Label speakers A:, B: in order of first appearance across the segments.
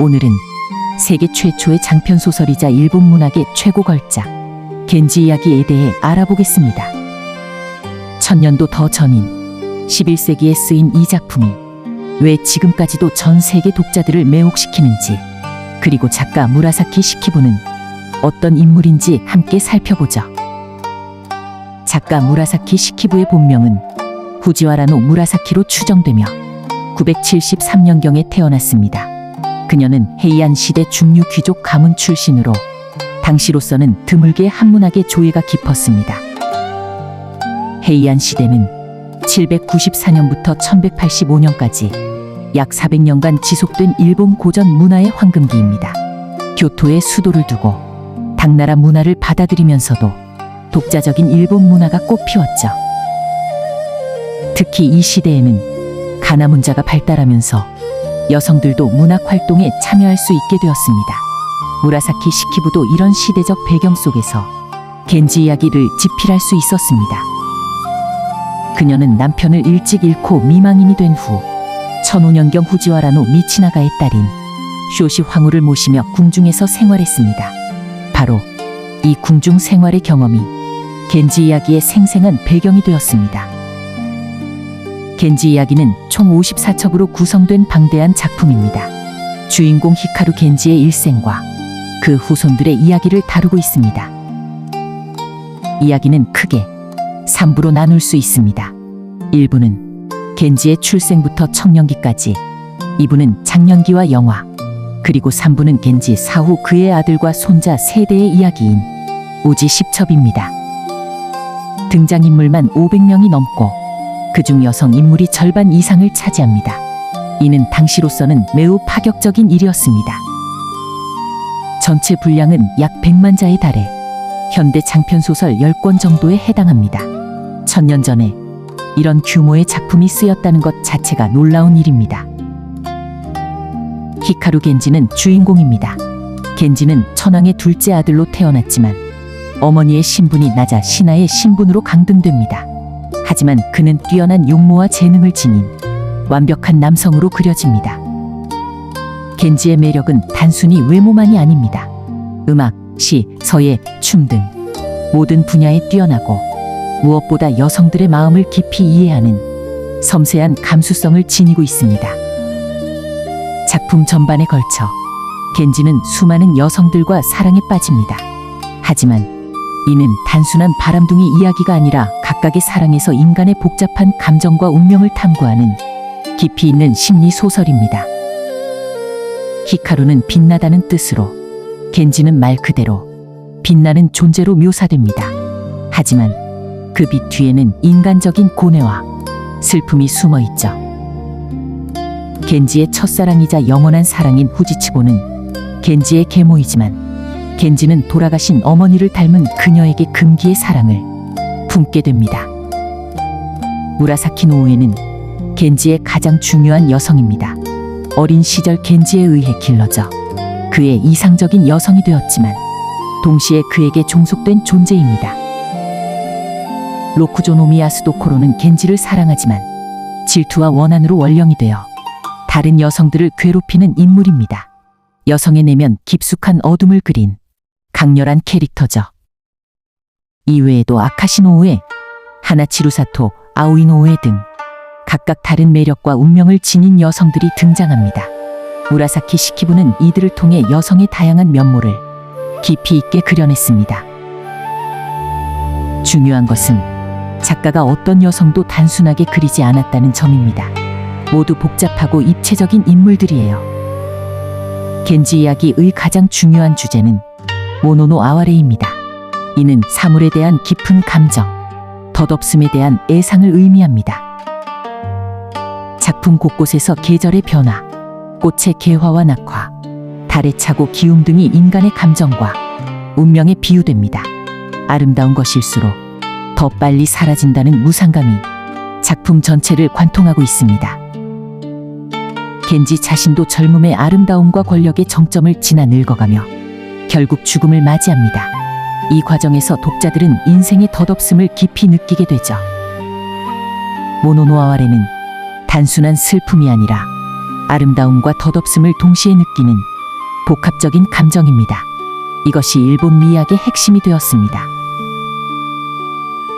A: 오늘은 세계 최초의 장편 소설이자 일본 문학의 최고 걸작 겐지 이야기에 대해 알아보겠습니다. 1000년도 더 전인 11세기에 쓰인 이 작품이 왜 지금까지도 전 세계 독자들을 매혹시키는지, 그리고 작가 무라사키 시키부는 어떤 인물인지 함께 살펴보죠. 작가 무라사키 시키부의 본명은 후지와라노 무라사키로 추정되며 973년경에 태어났습니다. 그녀는 헤이안 시대 중류 귀족 가문 출신으로 당시로서는 드물게 한문학의 조예가 깊었습니다. 헤이안 시대는 794년부터 1185년까지 약 400년간 지속된 일본 고전 문화의 황금기입니다. 교토에 수도를 두고 당나라 문화를 받아들이면서도 독자적인 일본 문화가 꽃피웠죠. 특히 이 시대에는 가나 문자가 발달하면서 여성들도 문학 활동에 참여할 수 있게 되었습니다. 무라사키 시키부도 이런 시대적 배경 속에서 겐지 이야기를 집필할 수 있었습니다. 그녀는 남편을 일찍 잃고 미망인이 된 후 1005년경 후지와라노 미치나가의 딸인 쇼시 황후를 모시며 궁중에서 생활했습니다. 바로 이 궁중 생활의 경험이 겐지 이야기의 생생한 배경이 되었습니다. 겐지 이야기는 총 54첩으로 구성된 방대한 작품입니다. 주인공 히카루 겐지의 일생과 그 후손들의 이야기를 다루고 있습니다. 이야기는 크게 3부로 나눌 수 있습니다. 1부는 겐지의 출생부터 청년기까지, 2부는 장년기와 영화, 그리고 3부는 겐지 사후 그의 아들과 손자 세대의 이야기인 우지 10첩입니다. 등장인물만 500명이 넘고 그중 여성 인물이 절반 이상을 차지합니다. 이는 당시로서는 매우 파격적인 일이었습니다. 전체 분량은 약 100만 자에 달해 현대 장편소설 10권 정도에 해당합니다. 1000년 전에 이런 규모의 작품이 쓰였다는 것 자체가 놀라운 일입니다. 히카루 겐지는 주인공입니다. 겐지는 천황의 둘째 아들로 태어났지만 어머니의 신분이 낮아 신하의 신분으로 강등됩니다. 하지만 그는 뛰어난 용모와 재능을 지닌 완벽한 남성으로 그려집니다. 겐지의 매력은 단순히 외모만이 아닙니다. 음악, 시, 서예, 춤 등 모든 분야에 뛰어나고 무엇보다 여성들의 마음을 깊이 이해하는 섬세한 감수성을 지니고 있습니다. 작품 전반에 걸쳐 겐지는 수많은 여성들과 사랑에 빠집니다. 하지만 이는 단순한 바람둥이 이야기가 아니라 각각의 사랑에서 인간의 복잡한 감정과 운명을 탐구하는 깊이 있는 심리 소설입니다. 히카루는 빛나다는 뜻으로, 겐지는 말 그대로 빛나는 존재로 묘사됩니다. 하지만 그 빛 뒤에는 인간적인 고뇌와 슬픔이 숨어 있죠. 겐지의 첫사랑이자 영원한 사랑인 후지치고는 겐지의 계모이지만 겐지는 돌아가신 어머니를 닮은 그녀에게 금기의 사랑을 품게 됩니다. 무라사키 노우에는 겐지의 가장 중요한 여성입니다. 어린 시절 겐지에 의해 길러져 그의 이상적인 여성이 되었지만 동시에 그에게 종속된 존재입니다. 로쿠조 노미야스 도코로는 겐지를 사랑하지만 질투와 원한으로 원령이 되어 다른 여성들을 괴롭히는 인물입니다. 여성의 내면 깊숙한 어둠을 그린 강렬한 캐릭터죠. 이외에도 아카시 노우에, 하나치루 사토, 아오이 노우에 등 각각 다른 매력과 운명을 지닌 여성들이 등장합니다. 무라사키 시키부는 이들을 통해 여성의 다양한 면모를 깊이 있게 그려냈습니다. 중요한 것은 작가가 어떤 여성도 단순하게 그리지 않았다는 점입니다. 모두 복잡하고 입체적인 인물들이에요. 겐지 이야기의 가장 중요한 주제는 모노노 아와레입니다. 이는 사물에 대한 깊은 감정, 덧없음에 대한 애상을 의미합니다. 작품 곳곳에서 계절의 변화, 꽃의 개화와 낙화, 달의 차고 기움 등이 인간의 감정과 운명에 비유됩니다. 아름다운 것일수록 더 빨리 사라진다는 무상감이 작품 전체를 관통하고 있습니다. 겐지 자신도 젊음의 아름다움과 권력의 정점을 지나 늙어가며 결국 죽음을 맞이합니다. 이 과정에서 독자들은 인생의 덧없음을 깊이 느끼게 되죠. 모노노 아와레는 단순한 슬픔이 아니라 아름다움과 덧없음을 동시에 느끼는 복합적인 감정입니다. 이것이 일본 미학의 핵심이 되었습니다.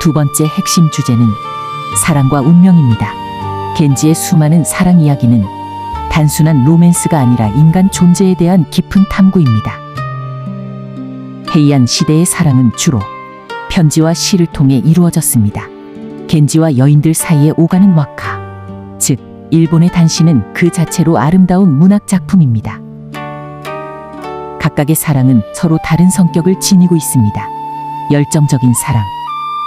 A: 두 번째 핵심 주제는 사랑과 운명입니다. 겐지의 수많은 사랑 이야기는 단순한 로맨스가 아니라 인간 존재에 대한 깊은 탐구입니다. 헤이안 시대의 사랑은 주로 편지와 시를 통해 이루어졌습니다. 겐지와 여인들 사이에 오가는 와카, 즉 일본의 단시는 그 자체로 아름다운 문학 작품입니다. 각각의 사랑은 서로 다른 성격을 지니고 있습니다. 열정적인 사랑,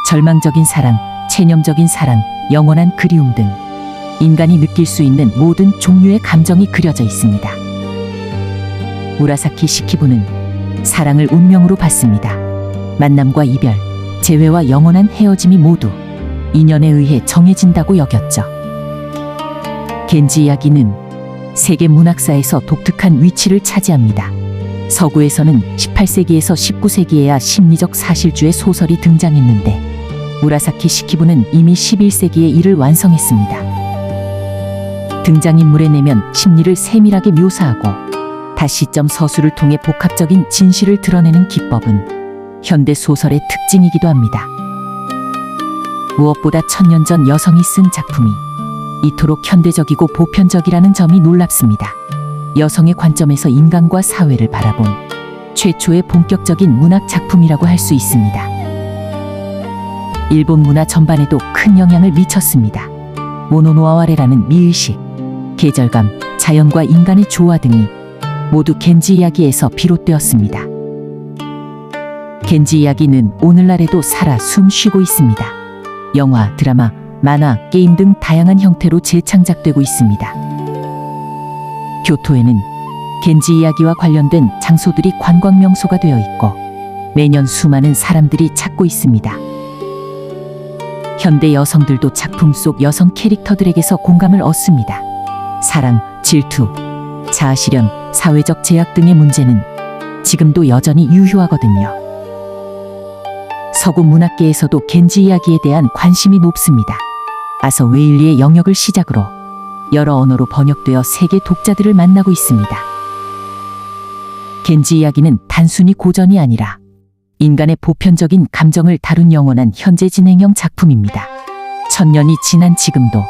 A: 절망적인 사랑, 체념적인 사랑, 영원한 그리움 등 인간이 느낄 수 있는 모든 종류의 감정이 그려져 있습니다. 무라사키 시키부는 사랑을 운명으로 봤습니다. 만남과 이별, 재회와 영원한 헤어짐이 모두 인연에 의해 정해진다고 여겼죠. 겐지 이야기는 세계 문학사에서 독특한 위치를 차지합니다. 서구에서는 18세기에서 19세기에야 심리적 사실주의 소설이 등장했는데 무라사키 시키부는 이미 11세기에 이를 완성했습니다. 등장인물의 내면 심리를 세밀하게 묘사하고 다시점 서술을 통해 복합적인 진실을 드러내는 기법은 현대 소설의 특징이기도 합니다. 무엇보다 1000년 전 여성이 쓴 작품이 이토록 현대적이고 보편적이라는 점이 놀랍습니다. 여성의 관점에서 인간과 사회를 바라본 최초의 본격적인 문학 작품이라고 할 수 있습니다. 일본 문화 전반에도 큰 영향을 미쳤습니다. 모노노아와레라는 미의식, 계절감, 자연과 인간의 조화 등이 모두 겐지 이야기에서 비롯되었습니다. 겐지 이야기는 오늘날에도 살아 숨쉬고 있습니다. 영화, 드라마, 만화, 게임 등 다양한 형태로 재창작되고 있습니다. 교토에는 겐지 이야기와 관련된 장소들이 관광 명소가 되어 있고 매년 수많은 사람들이 찾고 있습니다. 현대 여성들도 작품 속 여성 캐릭터들에게서 공감을 얻습니다. 사랑, 질투, 자아실현, 사회적 제약 등의 문제는 지금도 여전히 유효하거든요. 서구 문학계에서도 겐지 이야기에 대한 관심이 높습니다. 아서 웨일리의 영역을 시작으로 여러 언어로 번역되어 세계 독자들을 만나고 있습니다. 겐지 이야기는 단순히 고전이 아니라 인간의 보편적인 감정을 다룬 영원한 현재 진행형 작품입니다. 1000년이 지난 지금도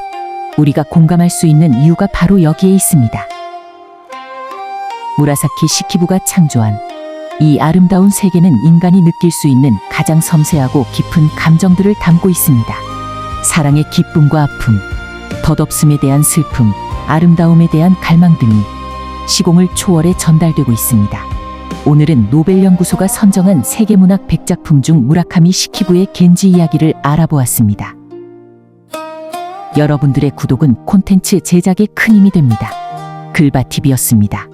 A: 우리가 공감할 수 있는 이유가 바로 여기에 있습니다. 무라사키 시키부가 창조한 이 아름다운 세계는 인간이 느낄 수 있는 가장 섬세하고 깊은 감정들을 담고 있습니다. 사랑의 기쁨과 아픔, 덧없음에 대한 슬픔, 아름다움에 대한 갈망 등이 시공을 초월해 전달되고 있습니다. 오늘은 노벨연구소가 선정한 세계문학 100작품 중 무라카미 시키부의 겐지 이야기를 알아보았습니다. 여러분들의 구독은 콘텐츠 제작에 큰 힘이 됩니다. 글바TV였습니다.